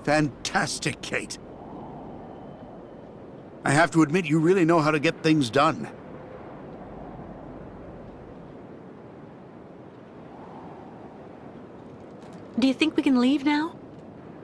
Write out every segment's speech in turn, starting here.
Fantastic, Kate. I have to admit, you really know how to get things done. Do you think we can leave now?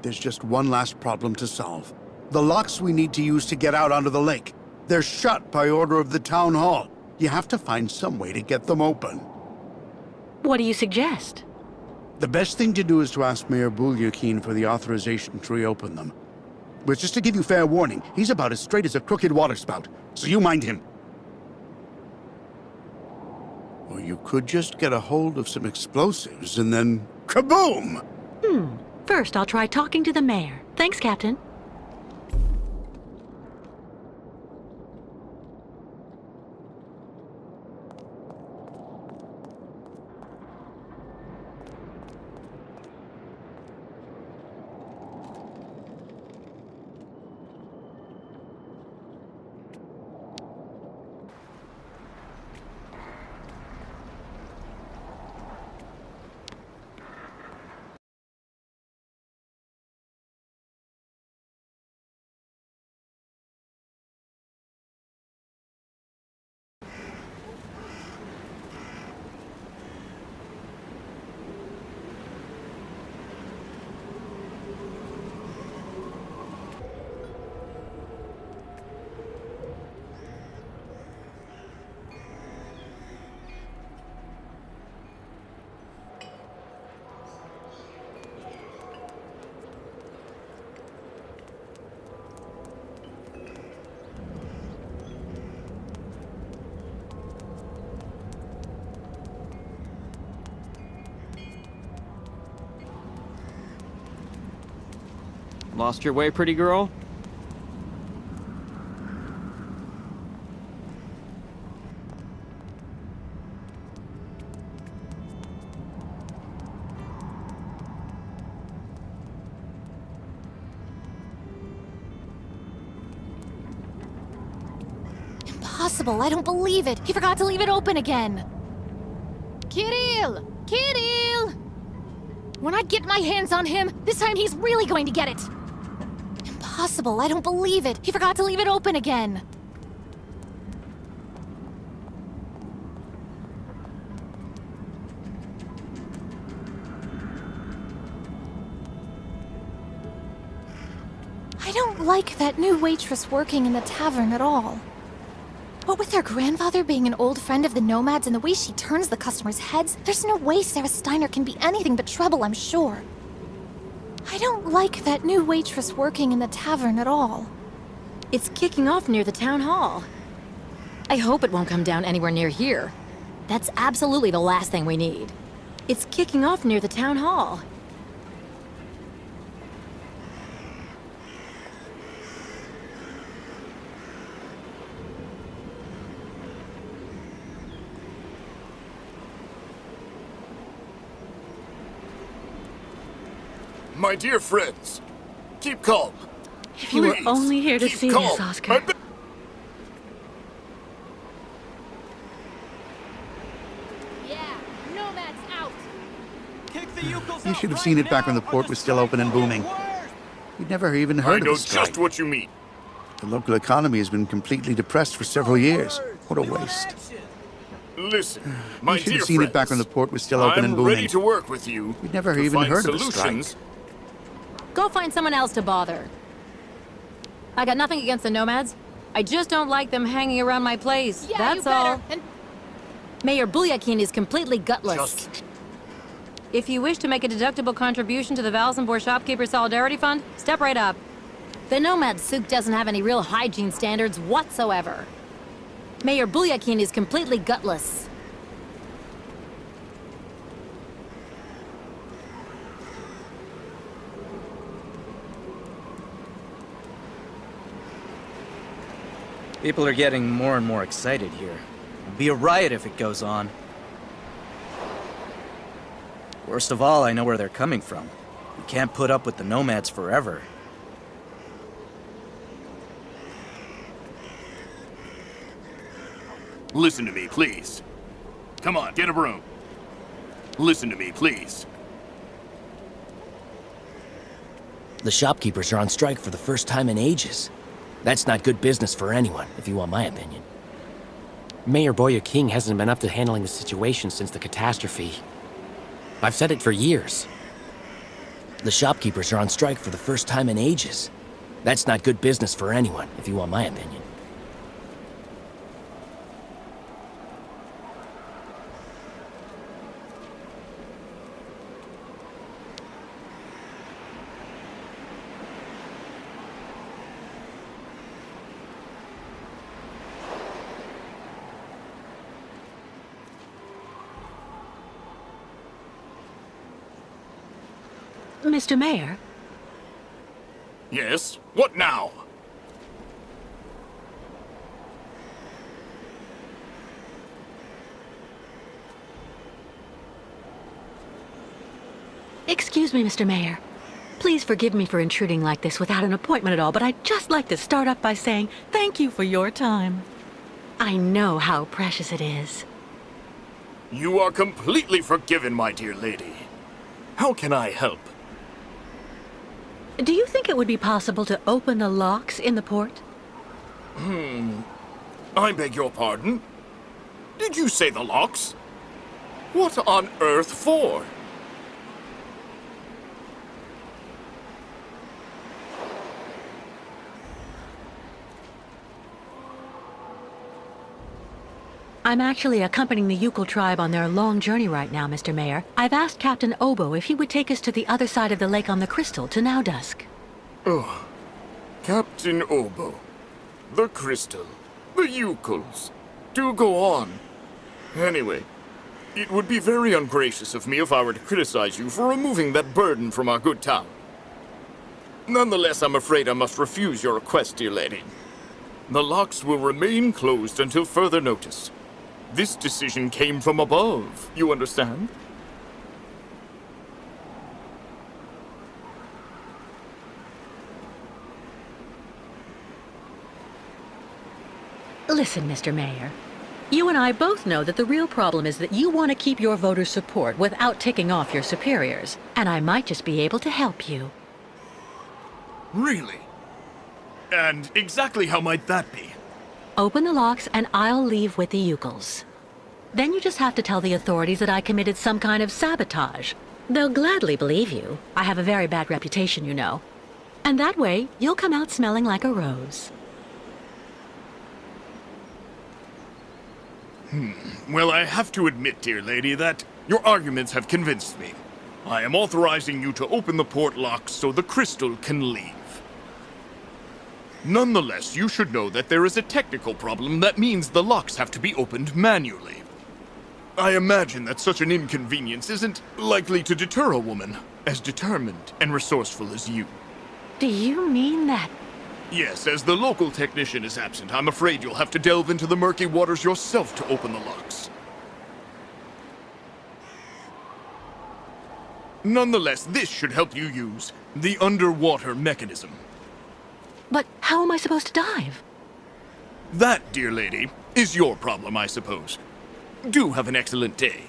There's just one last problem to solve. The locks we need to use to get out onto the lake. They're shut by order of the town hall. You have to find some way to get them open. What do you suggest? The best thing to do is to ask Mayor Bulyakin for the authorization to reopen them. But just to give you fair warning, he's about as straight as a crooked waterspout, so you mind him. Or you could just get a hold of some explosives and then kaboom! First, I'll try talking to the mayor. Thanks, Captain. Lost your way, pretty girl? Impossible, I don't believe it. He forgot to leave it open again. Kirill! Kirill! When I get my hands on him, this time he's really going to get it. Impossible, I don't believe it. He forgot to leave it open again. I don't like that new waitress working in the tavern at all. What with her grandfather being an old friend of the Nomads and the way she turns the customers' heads, there's no way Sarah Steiner can be anything but trouble, I'm sure. I don't like that new waitress working in the tavern at all. It's kicking off near the town hall. I hope it won't come down anywhere near here. That's absolutely the last thing we need. It's kicking off near the town hall. My dear friends, keep calm. If you were only here to see this, Oscar. Yeah, Nomads out! You should have seen it back when the port was still open and booming. You'd never even heard of I know the strike. just what you mean. The local economy has been completely depressed for several years. What a waste. Listen, my You should dear have seen friends, it back when the port was still open and I'm booming. ready to work with you. You'd never to even find heard of the solutions. strike. Go find someone else to bother. I got nothing against the Nomads. I just don't like them hanging around my place. Yeah, That's you better. all. And Mayor Bulyakin is completely gutless. Just If you wish to make a deductible contribution to the Valsembor Shopkeeper Solidarity Fund, step right up. The Nomad souk doesn't have any real hygiene standards whatsoever. Mayor Bulyakin is completely gutless. People are getting more and more excited here. It'll be a riot if it goes on. Worst of all, I know where they're coming from. We can't put up with the Nomads forever. listen to me, please. Come on, get a room. Listen to me, please. The shopkeepers are on strike for the first time in ages. That's not good business for anyone, if you want my opinion. Mayor Boya King hasn't been up to handling the situation since the catastrophe. I've said it for years. The shopkeepers are on strike for the first time in ages. That's not good business for anyone, if you want my opinion. Mr. Mayor, Yes? What now? excuse me, Mr. Mayor. Please forgive me for intruding like this without an appointment at all, but I'd just like to start up by saying thank you for your time. I know how precious it is. You are completely forgiven, my dear lady. How can I help? Do you think it would be possible to open the locks in the port? I beg your pardon? Did you say the locks? What on earth for? I'm actually accompanying the Yukon tribe on their long journey right now, Mr. Mayor. I've asked Captain Obo if he would take us to the other side of the lake on the Crystal to now dusk. Oh, Captain Obo, the Crystal, the Yukuls. Do go on. Anyway, it would be very ungracious of me if I were to criticize you for removing that burden from our good town. Nonetheless, I'm afraid I must refuse your request, dear lady. The locks will remain closed until further notice. This decision came from above, you understand? Listen, Mr. Mayor. You and I both know that the real problem is that you want to keep your voters' support without ticking off your superiors. And I might just be able to help you. Really? And exactly how might that be? Open the locks and I'll leave with the Yukels. Then you just have to tell the authorities that I committed some kind of sabotage. They'll gladly believe you. I have a very bad reputation, you know. And that way, you'll come out smelling like a rose. Well, I have to admit, dear lady, that your arguments have convinced me. I am authorizing you to open the port locks so the Crystal can leave. Nonetheless, you should know that there is a technical problem that means the locks have to be opened manually. I imagine that such an inconvenience isn't likely to deter a woman as determined and resourceful as you. Do you mean that? Yes, as the local technician is absent, I'm afraid you'll have to delve into the murky waters yourself to open the locks. Nonetheless, this should help you use the underwater mechanism. But how am I supposed to dive? That, dear lady, is your problem, I suppose. Do have an excellent day.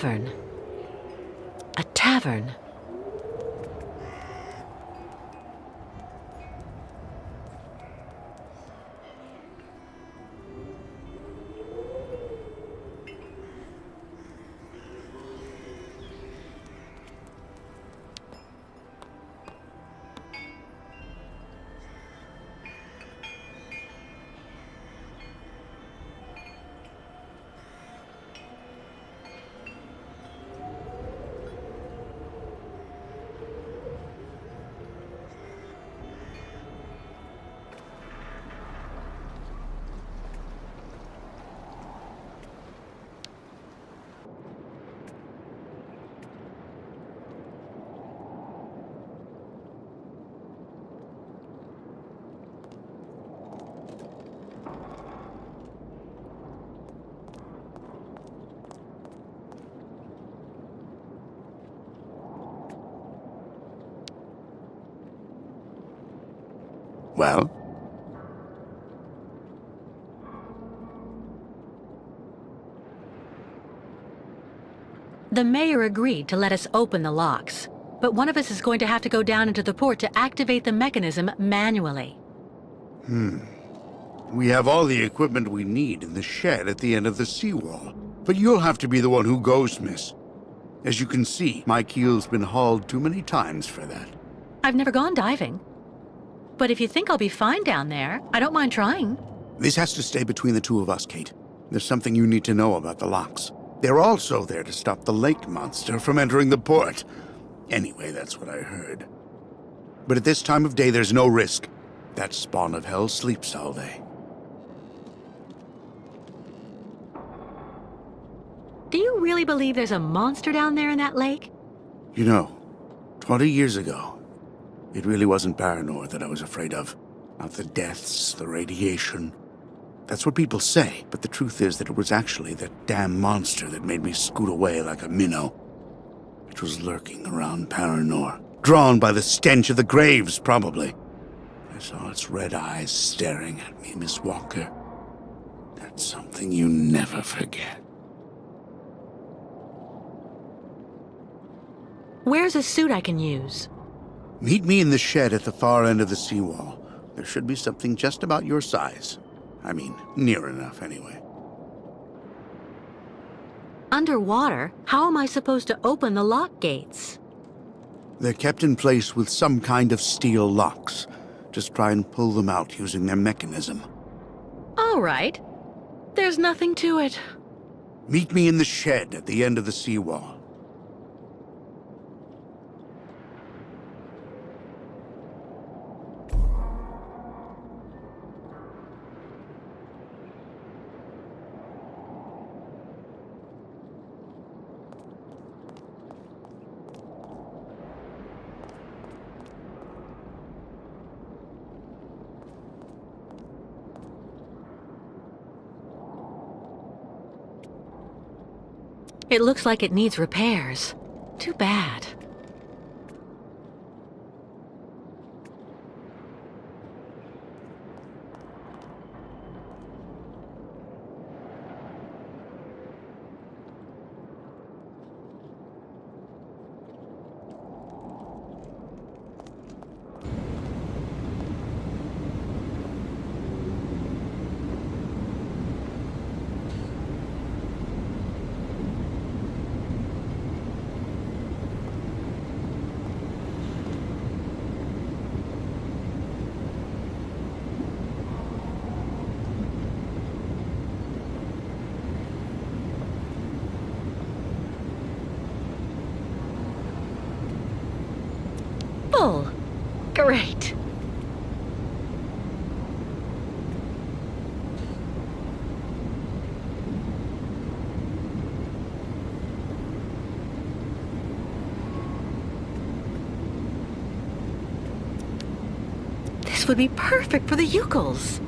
tavern. A tavern. Well? The mayor agreed to let us open the locks, but one of us is going to have to go down into the port to activate the mechanism manually. We have all the equipment we need in the shed at the end of the seawall. But you'll have to be the one who goes, miss. As you can see, my keel's been hauled too many times for that. I've never gone diving. But if you think I'll be fine down there, I don't mind trying. This has to stay between the two of us, Kate. There's something you need to know about the locks. They're also there to stop the lake monster from entering the port. Anyway, that's what I heard. But at this time of day, there's no risk. That spawn of hell sleeps all day. Do you really believe there's a monster down there in that lake? You know, 20 years ago, it really wasn't Paranor that I was afraid of. Not the deaths, the radiation. That's what people say, but the truth is that it was actually that damn monster that made me scoot away like a minnow. It was lurking around Paranor, drawn by the stench of the graves, probably. I saw its red eyes staring at me, Miss Walker. That's something you never forget. Where's a suit I can use? Meet me in the shed at the far end of the seawall. There should be something just about your size. I mean, near enough, anyway. Underwater? How am I supposed to open the lock gates? They're kept in place with some kind of steel locks. Just try and pull them out using their mechanism. All right. There's nothing to it. Meet me in the shed at the end of the seawall. It looks like it needs repairs. Too bad. Full. Great. This would be perfect for the Yukos.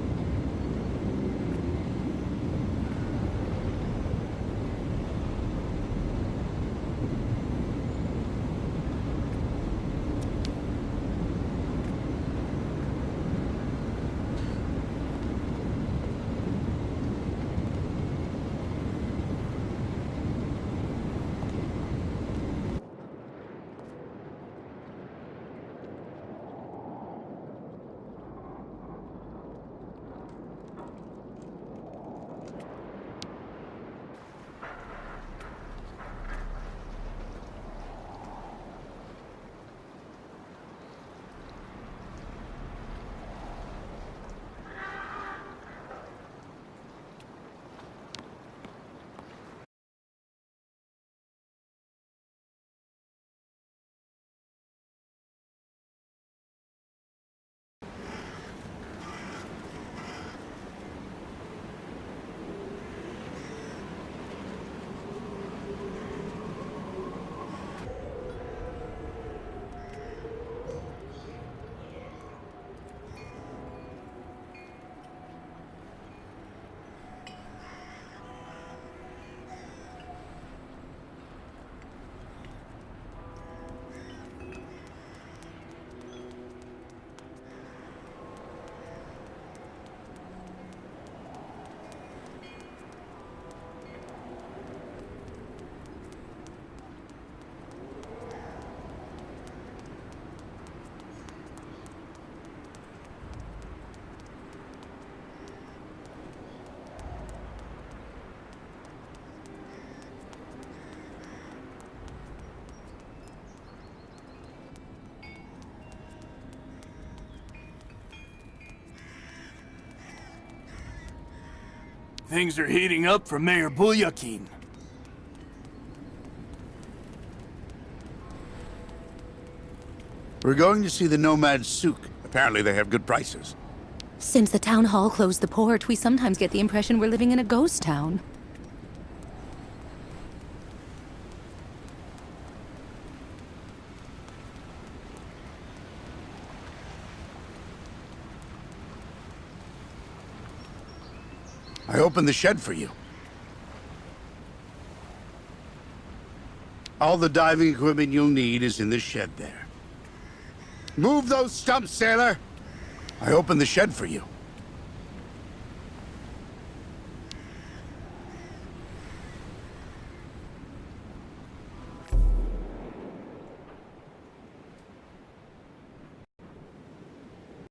Things are heating up for Mayor Bulyakin. We're going to see the Nomad Souk. Apparently they have good prices. Since the town hall closed the port, we sometimes get the impression we're living in a ghost town. I opened the shed for you. All the diving equipment you'll need is in the shed there. Move those stumps, sailor! I opened the shed for you.